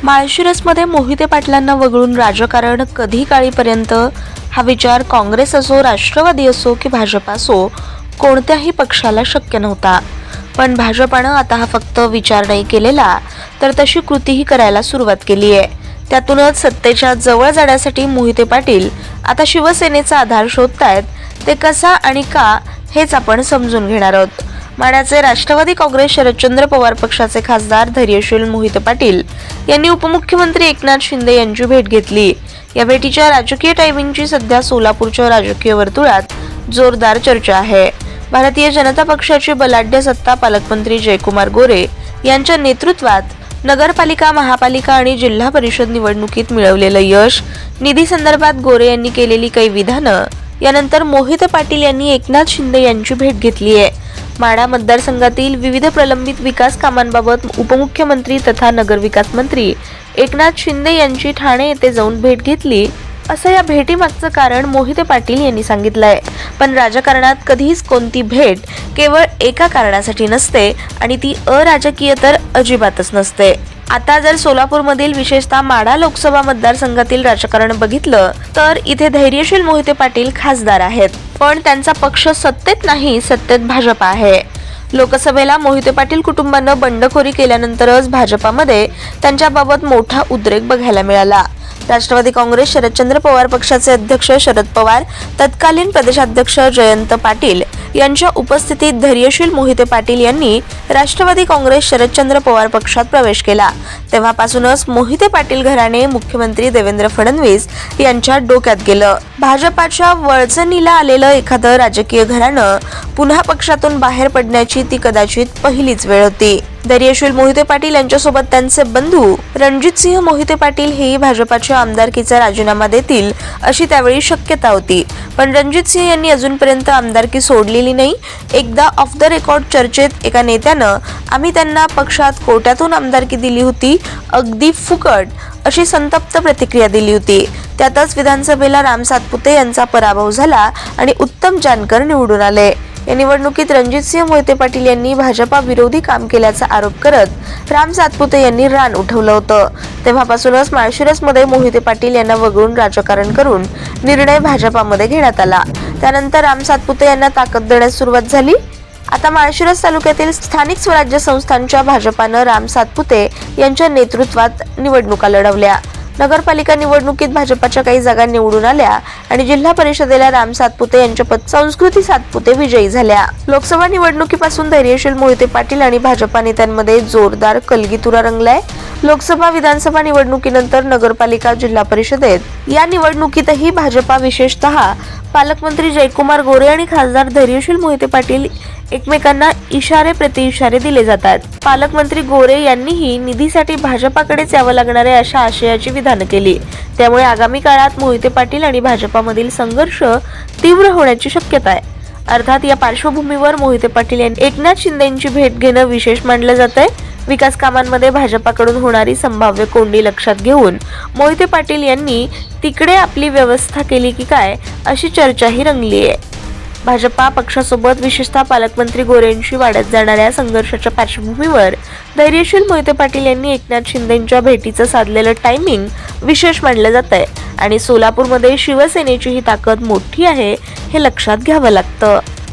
माळशिरसमध्ये मोहिते पाटलांना वगळून राजकारण कधी काळीपर्यंत हा विचार काँग्रेस असो, राष्ट्रवादी असो की भाजप असो कोणत्याही पक्षाला शक्य नव्हता. पण भाजपानं आता हा फक्त विचार नाही केलेला तर तशी कृतीही करायला सुरुवात केली आहे. त्यातूनच सत्तेच्या जवळ जाण्यासाठी मोहिते पाटील आता शिवसेनेचा आधार शोधतायत. ते कसा आणि का हेच आपण समजून घेणार आहोत. माढ्याचे राष्ट्रवादी काँग्रेस शरदचंद्र पवार पक्षाचे खासदार धैर्यशील मोहिते पाटील यांनी उपमुख्यमंत्री एकनाथ शिंदे यांची भेट घेतली. या भेटीच्या राजकीय टायमिंगची सध्या सोलापूरच्या राजकीय वर्तुळात जोरदार चर्चा आहे. भारतीय जनता पक्षाची बलाढ्य सत्ता पालकमंत्री जयकुमार गोरे यांच्या नेतृत्वात नगरपालिका, महापालिका आणि जिल्हा परिषद निवडणुकीत मिळवलेलं यश, निधी संदर्भात गोरे यांनी केलेली काही विधानं, यानंतर मोहिते पाटील यांनी एकनाथ शिंदे यांची भेट घेतली आहे. माढा मतदारसंघातील विविध प्रलंबित विकास कामांबाबत उपमुख्यमंत्री तथा नगरविकास मंत्री एकनाथ शिंदे यांची ठाणे येथे जाऊन भेट घेतली असं या भेटीमागचं कारण मोहिते पाटील यांनी सांगितलंय. पण राजकारणात कधीच कोणती भेट केवळ एका कारणासाठी नसते आणि ती अराजकीय तर अजिबातच नसते. आता जर सोलापूरमधील विशेषतः माढा लोकसभा मतदारसंघातील राजकारण बघितलं तर इथे धैर्यशील मोहिते पाटील खासदार आहेत, पण त्यांचा पक्ष सत्तेत नाही, सत्तेत भाजप आहे. लोकसभेला मोहिते पाटील कुटुंबानं बंडखोरी केल्यानंतरच भाजपामध्ये त्यांच्याबाबत मोठा उद्रेक बघायला मिळाला. राष्ट्रवादी काँग्रेस शरदचंद्र पवार पक्षाचे अध्यक्ष शरद पवार, तत्कालीन प्रदेशाध्यक्ष जयंत पाटील यांच्या उपस्थितीत धैर्यशील मोहिते पाटील यांनी राष्ट्रवादी काँग्रेस शरदचंद्र पवार पक्षात प्रवेश केला. तेव्हापासूनच मोहिते पाटील घराणे मुख्यमंत्री देवेंद्र फडणवीस यांच्या डोक्यात गेलं. भाजपाच्या वळचणीला आलेलं एखादं राजकीय घराणं पुन्हा पक्षातून बाहेर पडण्याची ती कदाचित पहिलीच वेळ होती. धैर्यशील मोहिते पाटील यांच्यासोबत त्यांचे बंधू रणजितसिंह मोहिते पाटील हेही भाजपाच्या आमदारकीचा राजीनामा देतील अशी त्यावेळी शक्यता होती. पण रणजितसिंह यांनी अजूनपर्यंत आमदारकी सोडलेली नाही. एकदा ऑफ द रेकॉर्ड चर्चेत एका नेत्यानं आम्ही त्यांना पक्षात कोट्यातून आमदारकी दिली होती, अगदी फुकट अशी संतप्त प्रतिक्रिया दिली होती. त्यातच विधानसभेला राम सातपुते यांचा पराभव झाला आणि उत्तम जानकर निवडून आले. या निवडणुकीत रणजितसिंह मोहिते पाटील यांनी भाजपा विरोधी काम केल्याचा आरोप करत राम सातपुते यांनी रान उठवलं होतं. तेव्हापासूनच माळशिरसमध्ये मोहिते पाटील यांना वगळून राजकारण करून निर्णय भाजपामध्ये घेण्यात आला. त्यानंतर राम सातपुते यांना ताकद देण्यास सुरुवात झाली. आता माळशिरस तालुक्यातील स्थानिक स्वराज्य संस्थांच्या भाजपानं राम सातपुते यांच्या नेतृत्वात निवडणुका लढवल्या. नगरपालिका निवडणुकीत भाजपाच्या काही जागा निवडून आल्या आणि जिल्हा परिषदेला राम सातपुते यांच्या पत्नी संस्कृती सातपुते विजयी झाल्या. लोकसभा निवडणुकीपासून धैर्यशील मोहिते पाटील आणि भाजपा नेत्यांमध्ये जोरदार कलगीतुरा रंगलाय. लोकसभा, विधानसभा निवडणुकीनंतर नगरपालिका, जिल्हा परिषदेत या निवडणुकीतही भाजपा, विशेषतः पालकमंत्री जयकुमार गोरे आणि खासदार धैर्यशील मोहिते पाटील एकमेकांना इशारे प्रतिइशारे दिले जातात. पालकमंत्री गोरे यांनीही निधीसाठी भाजपाकडेच यावं लागणार आहे अशा आशयाची विधानं केली. त्यामुळे आगामी काळात मोहिते पाटील आणि भाजपामधील संघर्ष तीव्र होण्याची शक्यता आहे. अर्थात या पार्श्वभूमीवर मोहिते पाटील यांनी एकनाथ शिंदेंची भेट घेणं विशेष मानलं जात आहे. विकास कामांमध्ये भाजपाकडून होणारी संभाव्य कोंडी लक्षात घेऊन मोहिते पाटील यांनी तिकडे आपली व्यवस्था केली की काय अशी चर्चाही रंगली आहे. भाजपा पक्षासोबत विशेषतः पालकमंत्री गोरेंशी वाढत जाणाऱ्या संघर्षाच्या पार्श्वभूमीवर धैर्यशील मोहिते पाटील यांनी एकनाथ शिंदेंच्या भेटीचं साधलेलं टायमिंग विशेष मानलं जात आहे आणि सोलापूरमध्ये शिवसेनेची ही ताकद मोठी आहे हे लक्षात घ्यावं लागतं.